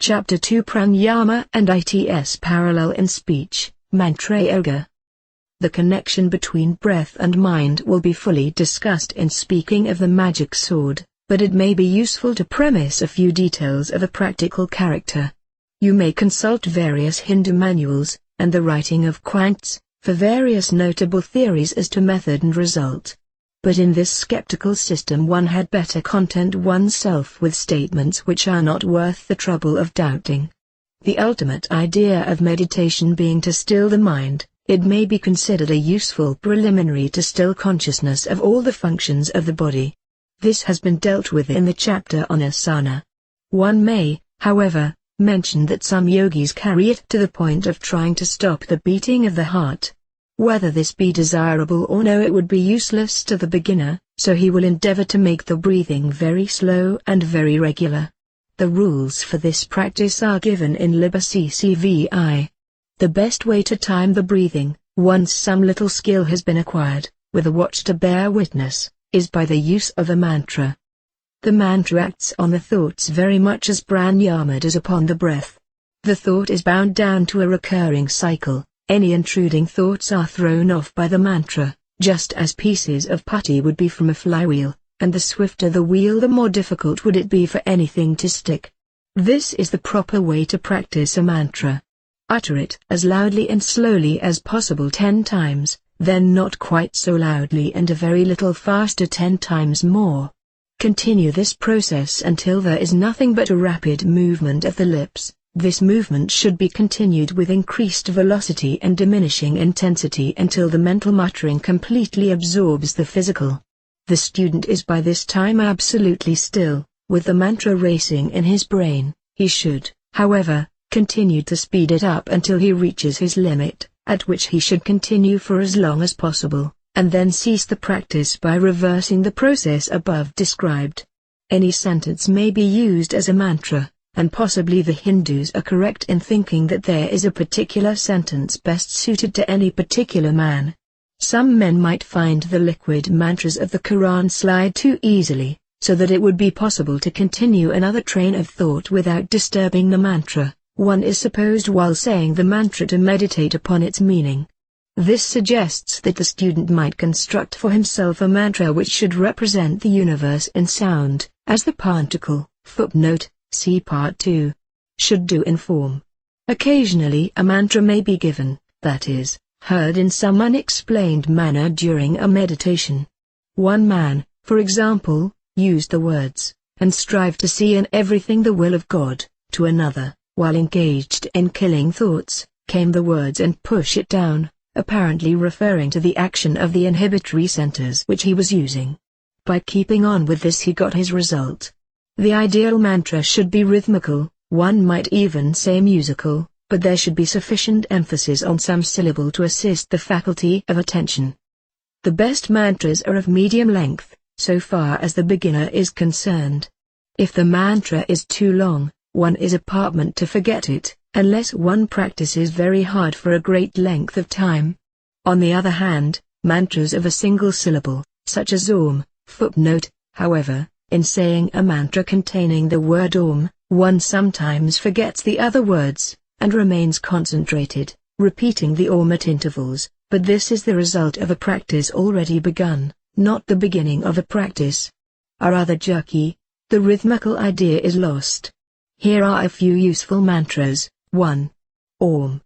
Chapter 2 Pranayama and ITS Parallel in Speech, Mantray Yoga. The connection between breath and mind will be fully discussed in speaking of the magic sword, but it may be useful to premise a few details of a practical character. You may consult various Hindu manuals, and the writing of quants, for various notable theories as to method and result. But in this skeptical system one had better content oneself with statements which are not worth the trouble of doubting. The ultimate idea of meditation being to still the mind, it may be considered a useful preliminary to still consciousness of all the functions of the body. This has been dealt with in the chapter on asana. One may, however, mention that some yogis carry it to the point of trying to stop the beating of the heart. Whether this be desirable or no, it would be useless to the beginner, so he will endeavor to make the breathing very slow and very regular. The rules for this practice are given in Liber CCVI. The best way to time the breathing, once some little skill has been acquired, with a watch to bear witness, is by the use of a mantra. The mantra acts on the thoughts very much as pranayama does upon the breath. The thought is bound down to a recurring cycle. Any intruding thoughts are thrown off by the mantra, just as pieces of putty would be from a flywheel, and the swifter the wheel the more difficult would it be for anything to stick. This is the proper way to practice a mantra. Utter it as loudly and slowly as possible 10 times, then not quite so loudly and a very little faster 10 times more. Continue this process until there is nothing but a rapid movement of the lips. This movement should be continued with increased velocity and diminishing intensity until the mental muttering completely absorbs the physical. The student is by this time absolutely still, with the mantra racing in his brain. He should, however, continue to speed it up until he reaches his limit, at which he should continue for as long as possible, and then cease the practice by reversing the process above described. Any sentence may be used as a mantra. And possibly the Hindus are correct in thinking that there is a particular sentence best suited to any particular man. Some men might find the liquid mantras of the Quran slide too easily, so that it would be possible to continue another train of thought without disturbing the mantra. One is supposed while saying the mantra to meditate upon its meaning. This suggests that the student might construct for himself a mantra which should represent the universe in sound, as the particle, footnote, see Part 2, should do in form. Occasionally a mantra may be given, that is, heard in some unexplained manner during a meditation. One man, for example, used the words, and strive to see in everything the will of God. To another, while engaged in killing thoughts, came the words and push it down, apparently referring to the action of the inhibitory centers which he was using. By keeping on with this he got his result. The ideal mantra should be rhythmical, one might even say musical, but there should be sufficient emphasis on some syllable to assist the faculty of attention. The best mantras are of medium length, so far as the beginner is concerned. If the mantra is too long, one is apartment to forget it, unless one practices very hard for a great length of time. On the other hand, mantras of a single syllable, such as Om, footnote, however, in saying a mantra containing the word Om, one sometimes forgets the other words, and remains concentrated, repeating the Om at intervals, but this is the result of a practice already begun, not the beginning of a practice. Are rather jerky, the rhythmical idea is lost. Here are a few useful mantras. 1. Om.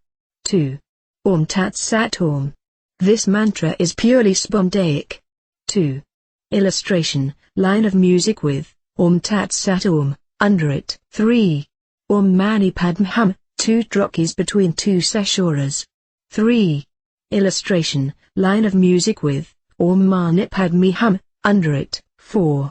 2. Om Tat Sat Om. This mantra is purely spondaic. 2. Illustration, line of music with Om Tat Sat Om, under it. 3. Om Mani Padme Hum, 2 drokis between 2 seshuras. 3. Illustration, line of music with Om Mani Padme Hum, under it. 4.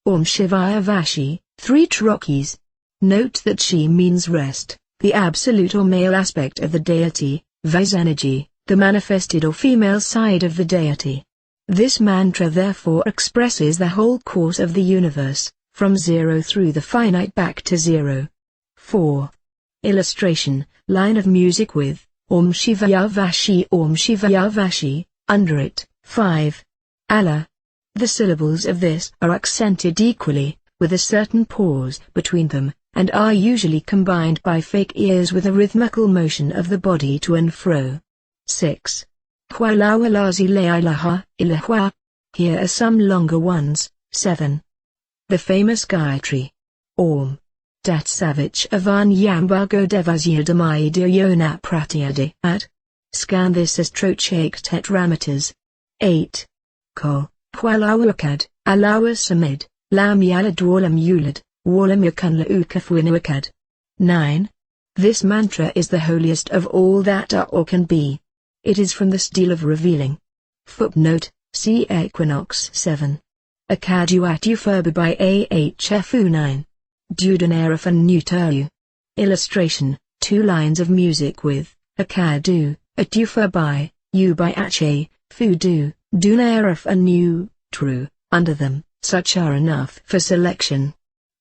Om Shivaya Vashi, 3 drokis. Note that Shi means rest, the absolute or male aspect of the deity, Vas energy, the manifested or female side of the deity. This mantra therefore expresses the whole course of the universe, from zero through the finite back to zero. 4. Illustration, line of music with Om Shivaya Vashi, Om Shivaya Vashi, under it. 5. Allah. The syllables of this are accented equally, with a certain pause between them, and are usually combined by fake ears with a rhythmical motion of the body to and fro. 6. Hualawalazi leilaha, ilahua. Here are some longer ones. 7. The famous Gayatri. Om. Dat Savich Avan Yambago Devasyadamaya Yona Pratyade at. Scan this as Trochake Tetrameters. 8. Ko, Hualawakad, Alawa Samid, Lam Yalad Walam Yulad, Walam Yakanla Ukafuinawakad. 9. This mantra is the holiest of all that are or can be. It is from the stele of revealing. Footnote, see Equinox 7. Akaduatu Furba by AHFU 9. Dudanarafan Nutaru. Illustration, 2 lines of music with, Akadu, Atufa by, U by Ache, Fudu, Dunaraf and Nu, true, under them, such are enough for selection.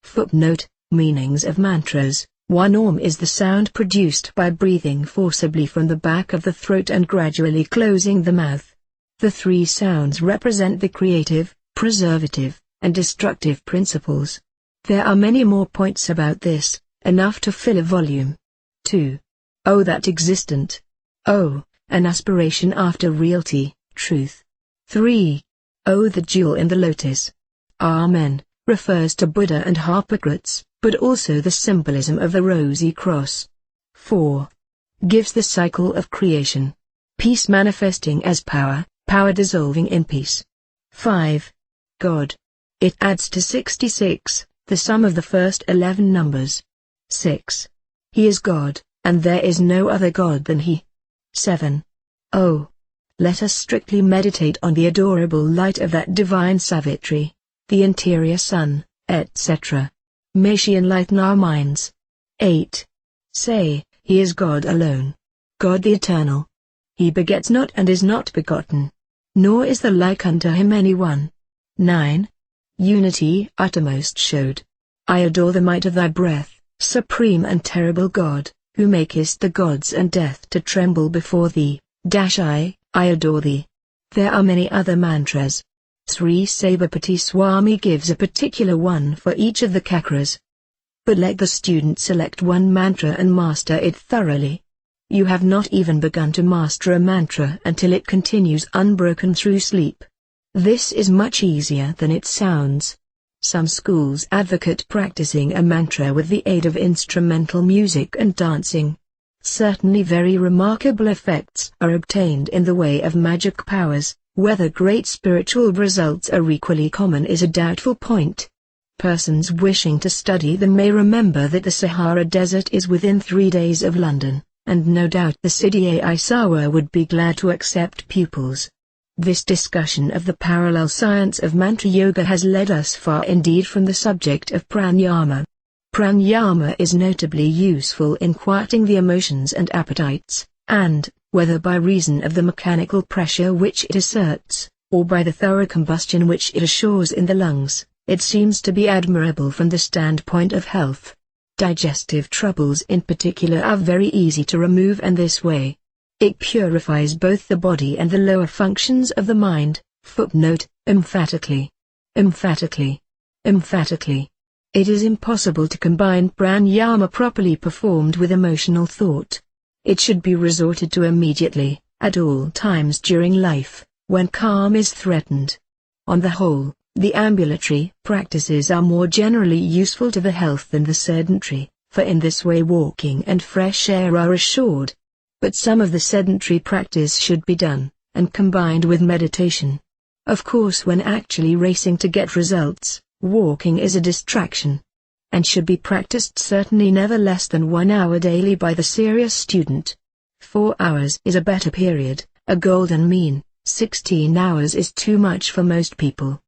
Footnote, meanings of mantras. 1 Om is the sound produced by breathing forcibly from the back of the throat and gradually closing the mouth. The 3 sounds represent the creative, preservative, and destructive principles. There are many more points about this, enough to fill a volume. 2. Oh, that existent. Oh, an aspiration after reality, truth. 3. Oh, the jewel in the lotus. Amen, refers to Buddha and Hippocrates, but also the symbolism of the rosy cross. 4. Gives the cycle of creation. Peace manifesting as power, power dissolving in peace. 5. God. It adds to 66, the sum of the first 11 numbers. 6. He is God, and there is no other God than He. 7. Oh! Let us strictly meditate on the adorable light of that divine Savitri, the interior sun, etc. May she enlighten our minds. 8. Say, He is God alone. God the Eternal. He begets not and is not begotten. Nor is there like unto Him any one. 9. Unity uttermost showed. I adore the might of thy breath, supreme and terrible God, who makest the gods and death to tremble before thee. I adore thee. There are many other mantras. Sri Sabapati Swami gives a particular one for each of the chakras. But let the student select one mantra and master it thoroughly. You have not even begun to master a mantra until it continues unbroken through sleep. This is much easier than it sounds. Some schools advocate practicing a mantra with the aid of instrumental music and dancing. Certainly very remarkable effects are obtained in the way of magic powers. Whether great spiritual results are equally common is a doubtful point. Persons wishing to study them may remember that the Sahara Desert is within 3 days of London, and no doubt the Siddhi Isawa would be glad to accept pupils. This discussion of the parallel science of mantra yoga has led us far indeed from the subject of pranayama. Pranayama is notably useful in quieting the emotions and appetites, and, whether by reason of the mechanical pressure which it asserts, or by the thorough combustion which it assures in the lungs, it seems to be admirable from the standpoint of health. Digestive troubles in particular are very easy to remove in this way. It purifies both the body and the lower functions of the mind. Footnote, emphatically. Emphatically. Emphatically. It is impossible to combine pranayama properly performed with emotional thought. It should be resorted to immediately, at all times during life, when calm is threatened. On the whole, the ambulatory practices are more generally useful to the health than the sedentary, for in this way walking and fresh air are assured. But some of the sedentary practice should be done, and combined with meditation. Of course, when actually racing to get results, walking is a distraction, and should be practiced certainly never less than 1 hour daily by the serious student. 4 hours is a better period, a golden mean. 16 hours is too much for most people.